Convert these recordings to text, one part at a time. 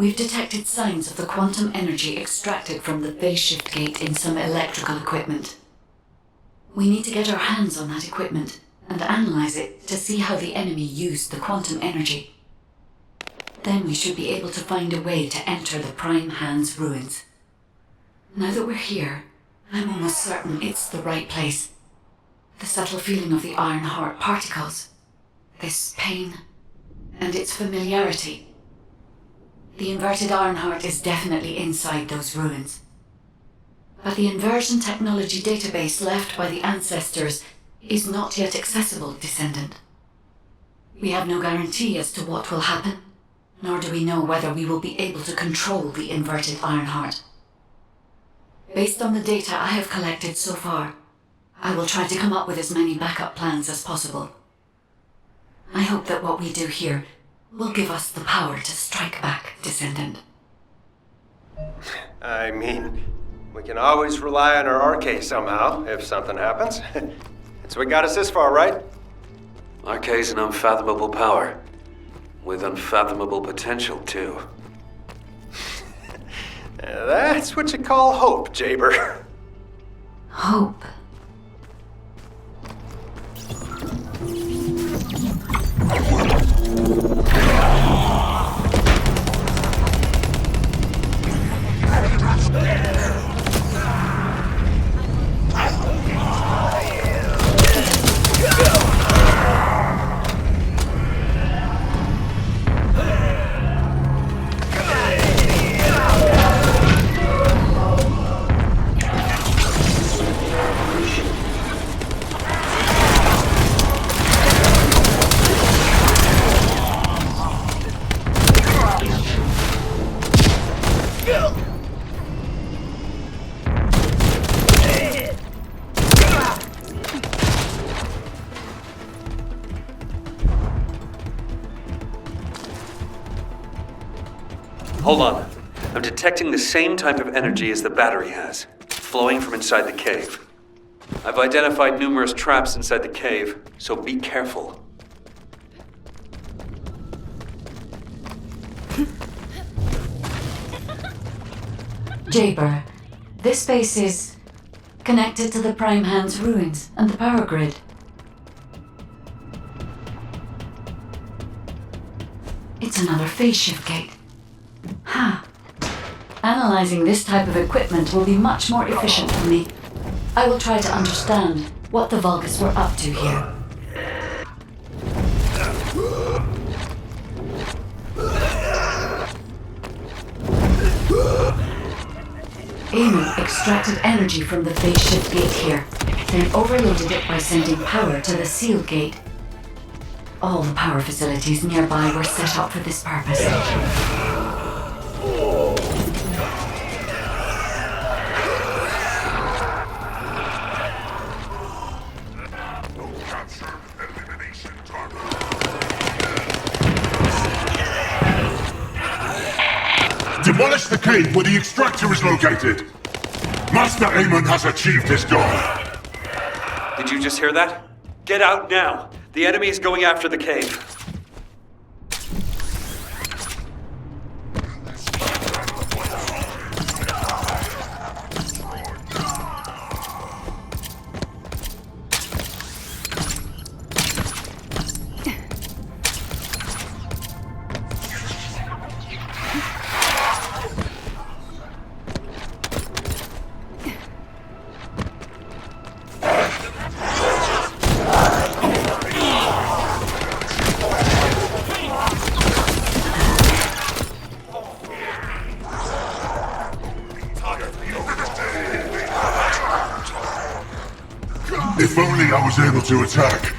We've detected signs of the quantum energy extracted from the phase shift gate in some electrical equipment. We need to get our hands on that equipment and analyze it to see how the enemy used the quantum energy. Then we should be able to find a way to enter the Prime Hand's ruins. Now that we're here, I'm almost certain it's the right place. The subtle feeling of the Iron Heart particles, this pain, and its familiarity. The inverted Iron Heart is definitely inside those ruins. But the inversion technology database left by the ancestors is not yet accessible, Descendant. We have no guarantee as to what will happen, nor do we know whether we will be able to control the inverted Iron Heart. Based on the data I have collected so far, I will try to come up with as many backup plans as possible. I hope that what we do here will give us the power to strike back, Descendant. I mean, we can always rely on our RK somehow, if something happens. It's what got us this far, right? RK's an unfathomable power. With unfathomable potential, too. That's what you call hope, Jaber. Hope. Hold on. I'm detecting the same type of energy as the battery has, flowing from inside the cave. I've identified numerous traps inside the cave, so be careful. Jaber, this base is connected to the Prime Hand's ruins and the power grid. It's another phase shift gate. Ha! Analyzing this type of equipment will be much more efficient for me. I will try to understand what the Vulgus were up to here. Amy extracted energy from the phase shift gate here, then overloaded it by sending power to the seal gate. All the power facilities nearby were set up for this purpose. Demolish the cave where the extractor is located. Master Amon has achieved his goal. Did you just hear that? Get out now! The enemy is going after the cave. If only I was able to attack.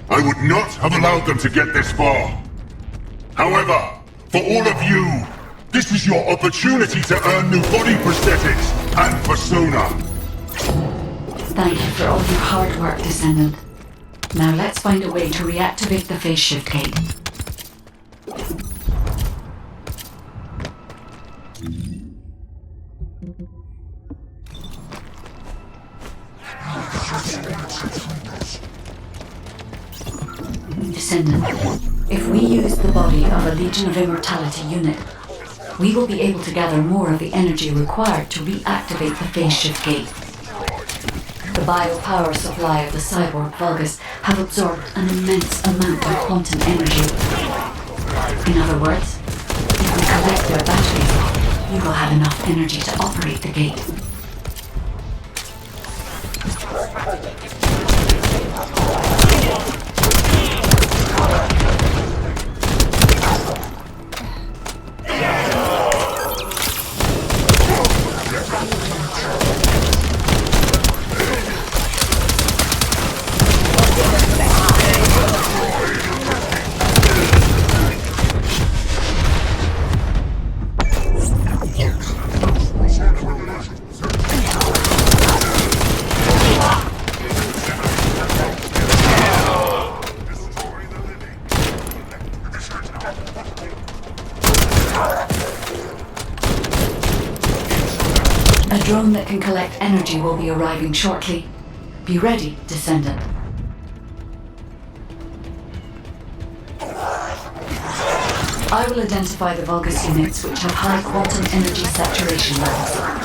I would not have allowed them to get this far. However, for all of you, this is your opportunity to earn new body prosthetics and persona. Thank you for all your hard work, Descendant. Now let's find a way to reactivate the phase shift gate. Descendant, if we use the body of a Legion of Immortality unit, we will be able to gather more of the energy required to reactivate the phase shift gate. The biopower supply of the cyborg Vulgus have absorbed an immense amount of quantum energy. In other words, if we collect their batteries, we will have enough energy to operate the gate. A drone that can collect energy will be arriving shortly. Be ready, Descendant. I will identify the Vulgus units which have high quantum energy saturation levels.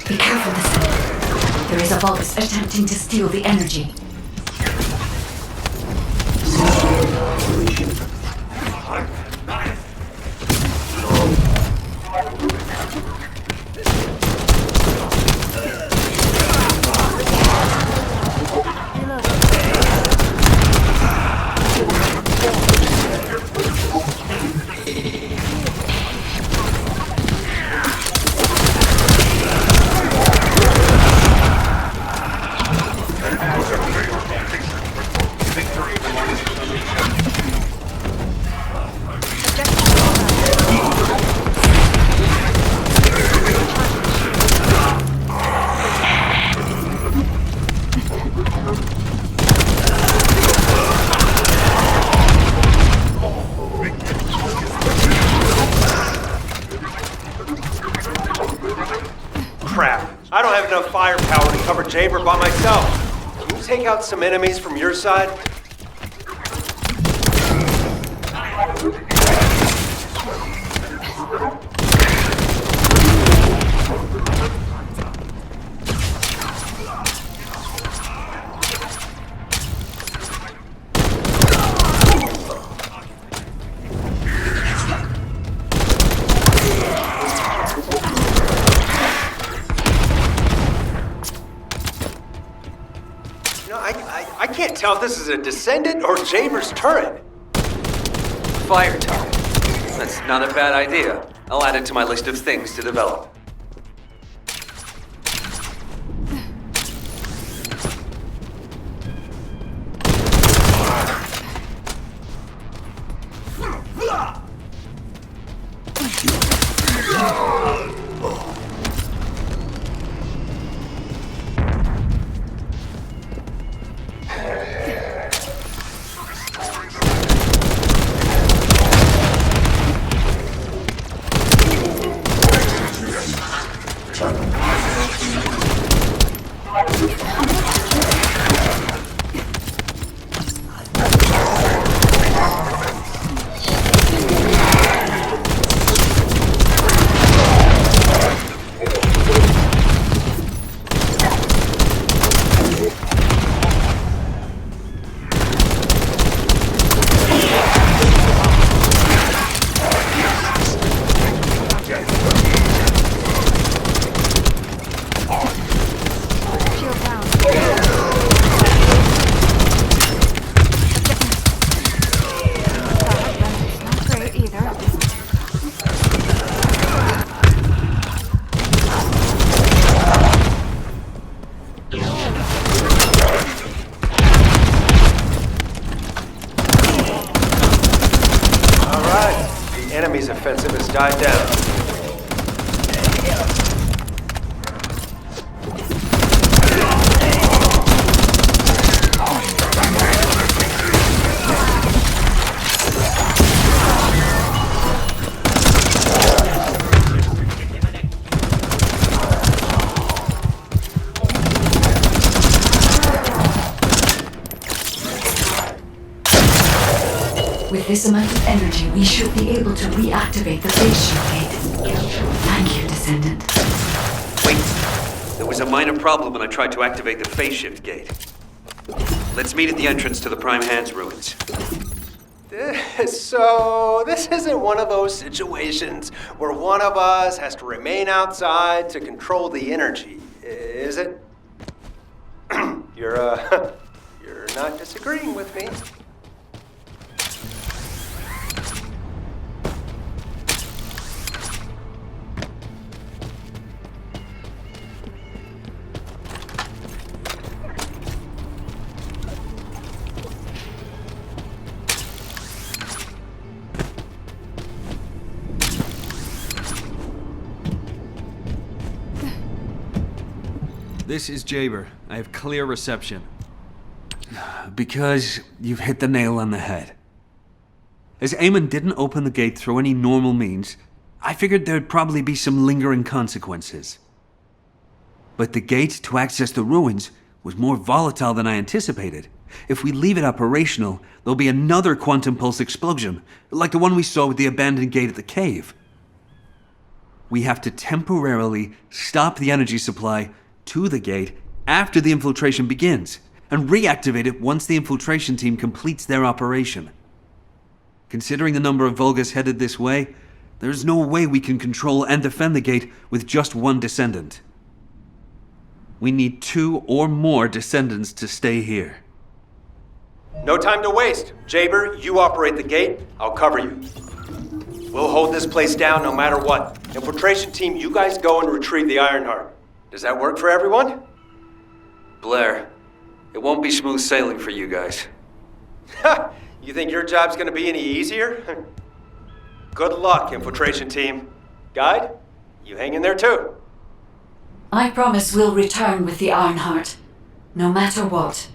Be careful, Descendant. There is a Vulgus attempting to steal the energy. Crap. I don't have enough firepower to cover Jaber by myself. Can you take out some enemies from your side? I can't tell if this is a Descendant or Jaber's turret. Fire target. That's not a bad idea. I'll add it to my list of things to develop. Enemy's offensive has died down. With this amount of energy, we should be able to reactivate the phase shift gate. Thank you, Descendant. Wait. There was a minor problem when I tried to activate the phase shift gate. Let's meet at the entrance to the Prime Hands ruins. So, this isn't one of those situations where one of us has to remain outside to control the energy, is it? You're not disagreeing with me. This is Jaber. I have clear reception. Because you've hit the nail on the head. As Eamon didn't open the gate through any normal means, I figured there'd probably be some lingering consequences. But the gate to access the ruins was more volatile than I anticipated. If we leave it operational, there'll be another quantum pulse explosion, like the one we saw with the abandoned gate at the cave. We have to temporarily stop the energy supply to the gate after the infiltration begins, and reactivate it once the infiltration team completes their operation. Considering the number of Vulgus headed this way, there's no way we can control and defend the gate with just one Descendant. We need 2 or more Descendants to stay here. No time to waste. Jaber, you operate the gate, I'll cover you. We'll hold this place down no matter what. Infiltration team, you guys go and retrieve the Ironheart. Does that work for everyone? Blair, it won't be smooth sailing for you guys. Ha! You think your job's gonna be any easier? Good luck, infiltration team. Guide, you hang in there too. I promise we'll return with the Ironheart, no matter what.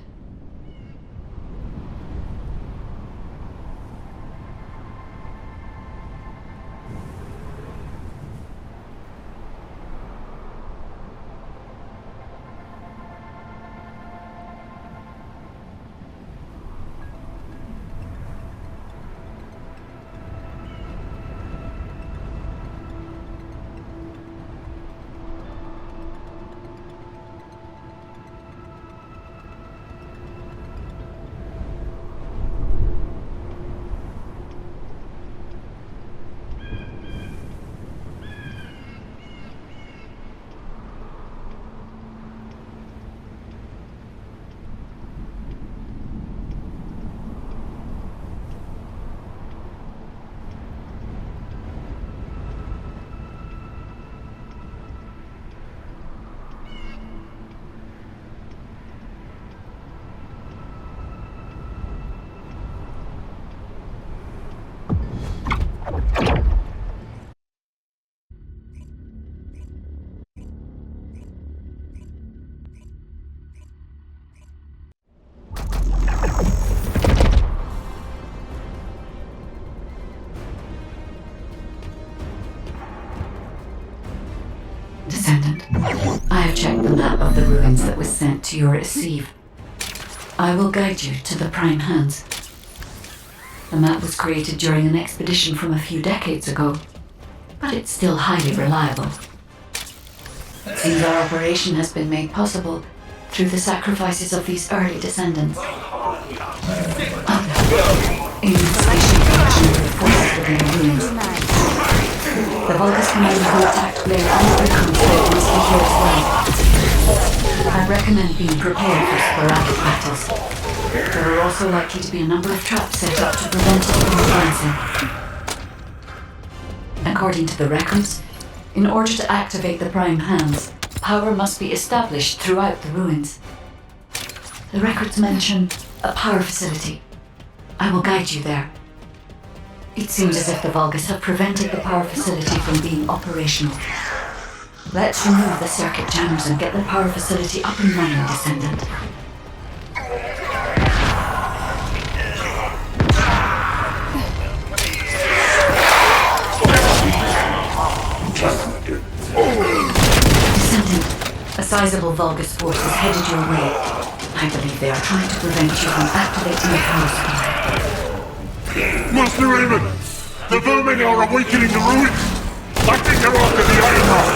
Descendant, I have checked the map of the ruins that was sent to your receive. I will guide you to the Prime Hands. The map was created during an expedition from a few decades ago, but it's still highly reliable. It seems our operation has been made possible through the sacrifices of these early descendants. In the station connection with the forces within the ruins. The Vulgus commander who attacked Blair and the Recon must be here as well. I recommend being prepared for sporadic battles. There are also likely to be a number of traps set up to prevent us from advancing. According to the records, in order to activate the Prime Hands, power must be established throughout the ruins. The records mention a power facility. I will guide you there. It seems as if the Vulgus have prevented the power facility from being operational. Let's remove the circuit jammers and get the power facility up and running, Descendant. Descendant, a sizable Vulgus force is headed your way. I believe they are trying to prevent you from activating the power supply. Master Raymond! The vermin are awakening the ruins! I think they're after the Iron Rod!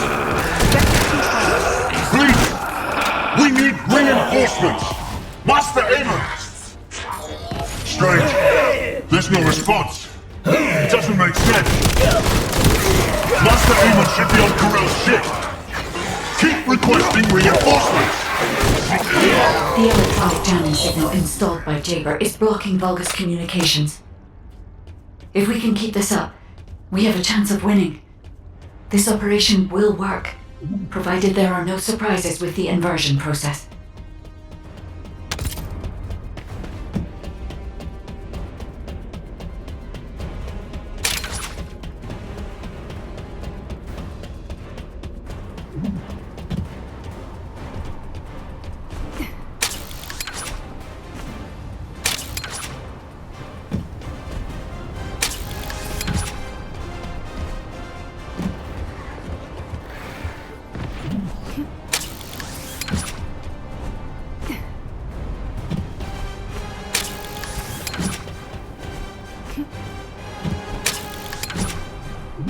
Please! We need reinforcements! Master Aemon! Strange. There's no response. It doesn't make sense. Master Aemon should be on Corell's ship. Keep requesting reinforcements! The electronic jamming signal installed by Jaber is blocking Vulgus communications. If we can keep this up, we have a chance of winning. This operation will work, provided there are no surprises with the inversion process.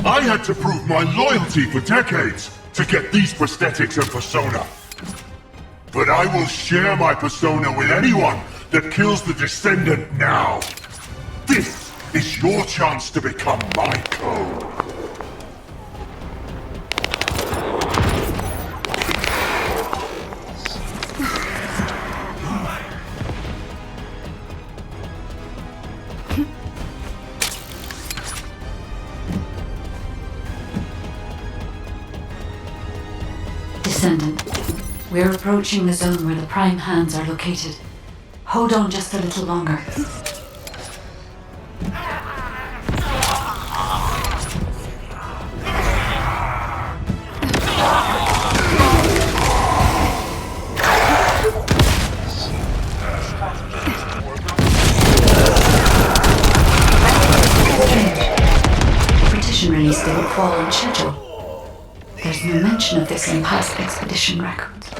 I had to prove my loyalty for decades to get these prosthetics and persona. But I will share my persona with anyone that kills the Descendant now. This is your chance to become my clone. Descendant, we're approaching the zone where the Prime Hands are located. Hold on just a little longer. Partition release didn't fall on schedule. There's no mention of this in past expedition records. The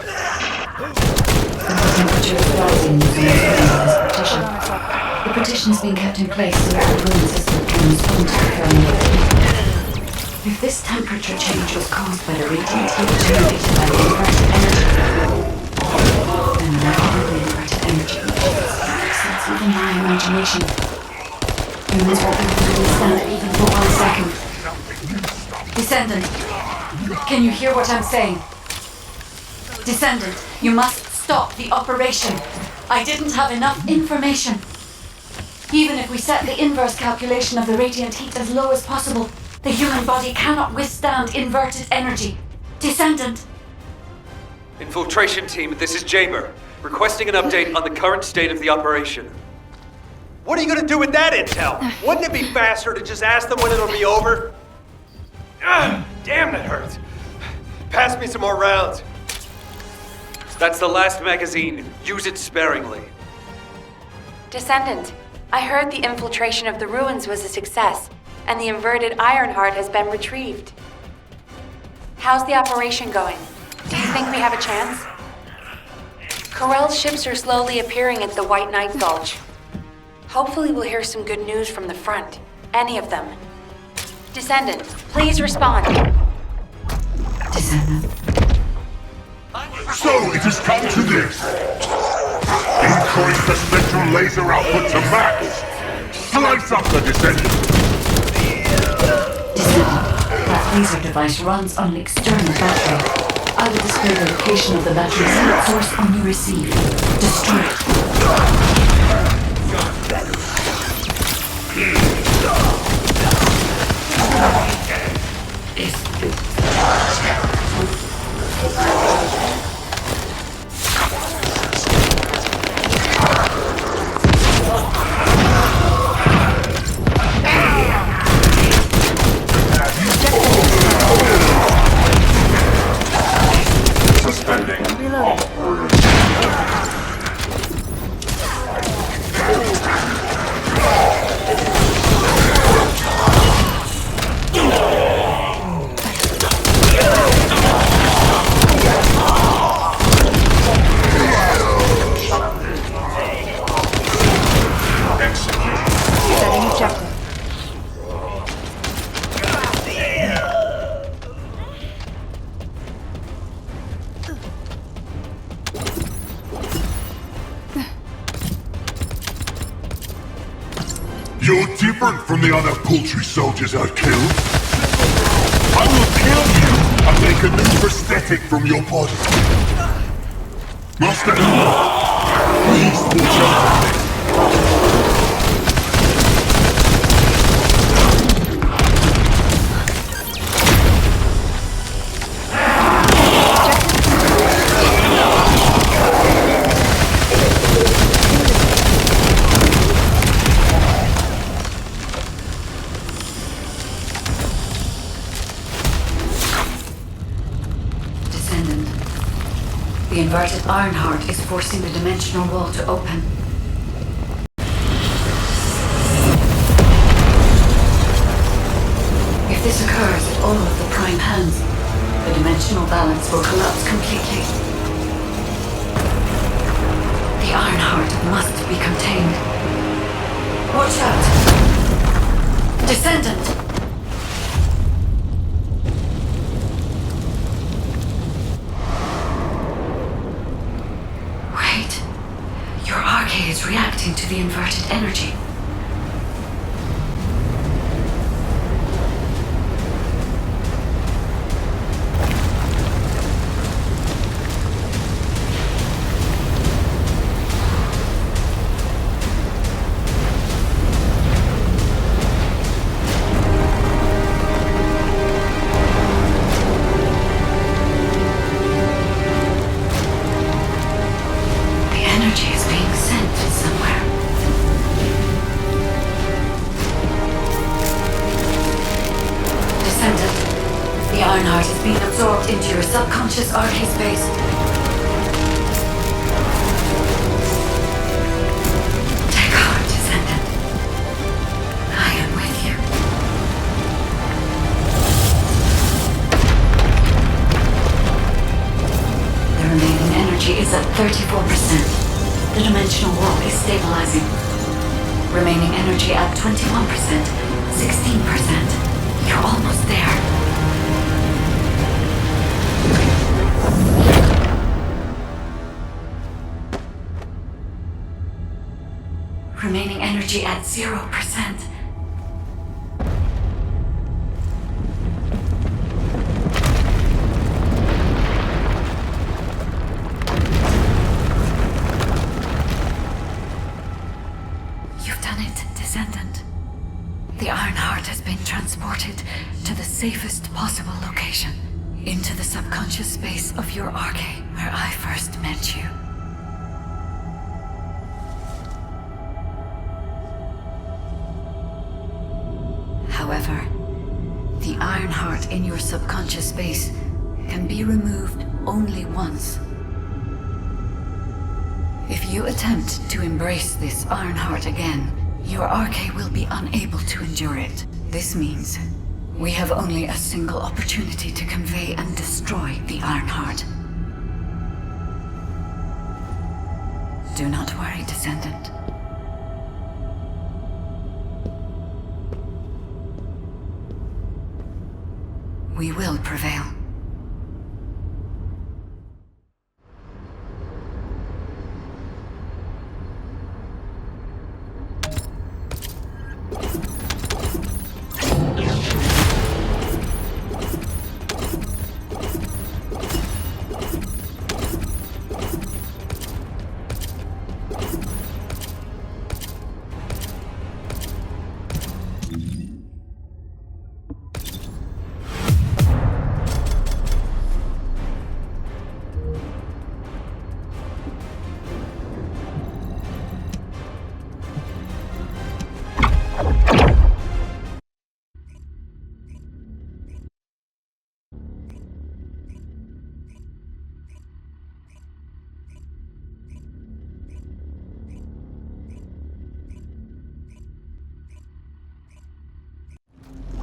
temperature is rising using this partition. The partition's been kept in place so that the room system can respond to the thermal. If this temperature change was caused by the radiant heat generated by the inverted energy, then whatever the inverted energy exceeds even my imagination. Humans won't be able to withstand it even for 1 second. Descendant, can you hear what I'm saying? Descendant, you must stop the operation. I didn't have enough information. Even if we set the inverse calculation of the radiant heat as low as possible, the human body cannot withstand inverted energy. Descendant! Infiltration team, this is Jaber, requesting an update on the current state of the operation. What are you gonna do with that intel? Wouldn't it be faster to just ask them when it'll be over? Damn, that hurts. Pass me some more rounds. That's the last magazine. Use it sparingly. Descendant, I heard the infiltration of the ruins was a success, and the inverted Ironheart has been retrieved. How's the operation going? Do you think we have a chance? Corell's ships are slowly appearing at the White Knight Gulch. Hopefully we'll hear some good news from the front. Any of them. Descendant, please respond. Descendant. So it has come to this. Increase the spectral laser output to max. Slice up the Descendant. Descendant, that laser device runs on an external battery. I will display the location of the battery's heat source on your receive. Destroy it. Suspending. Setting objective. You're different from the other paltry soldiers I've killed. I will kill you and make a new prosthetic from your body. Master, please watch out for this. Descendant. The inverted Ironheart is forcing the dimensional wall to open. If this occurs at all of the prime hands, the dimensional balance will collapse completely. The Ironheart must be contained. Watch out! Descendant! Wait. Your arcade is reacting to the inverted energy. The Ironheart is being absorbed into your subconscious arcade space. Take heart, Descendant. I am with you. The remaining energy is at 34%. The dimensional wall is stabilizing. Remaining energy at 21%, 16%. You're almost there. Remaining energy at 0%. You've done it, Descendant. The Ironheart has been transported to the safest possible location, into the subconscious space of your arcade, where I first met you. However, the Ironheart in your subconscious space can be removed only once. If you attempt to embrace this Ironheart again, your arcade will be unable to endure it. This means we have only a single opportunity to convey and destroy the Ironheart. Do not worry, Descendant. We will prevail.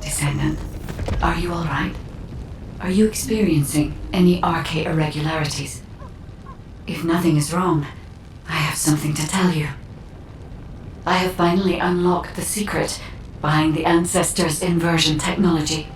Descendant, are you all right? Are you experiencing any arcade irregularities? If nothing is wrong, I have something to tell you. I have finally unlocked the secret behind the Ancestors' inversion technology.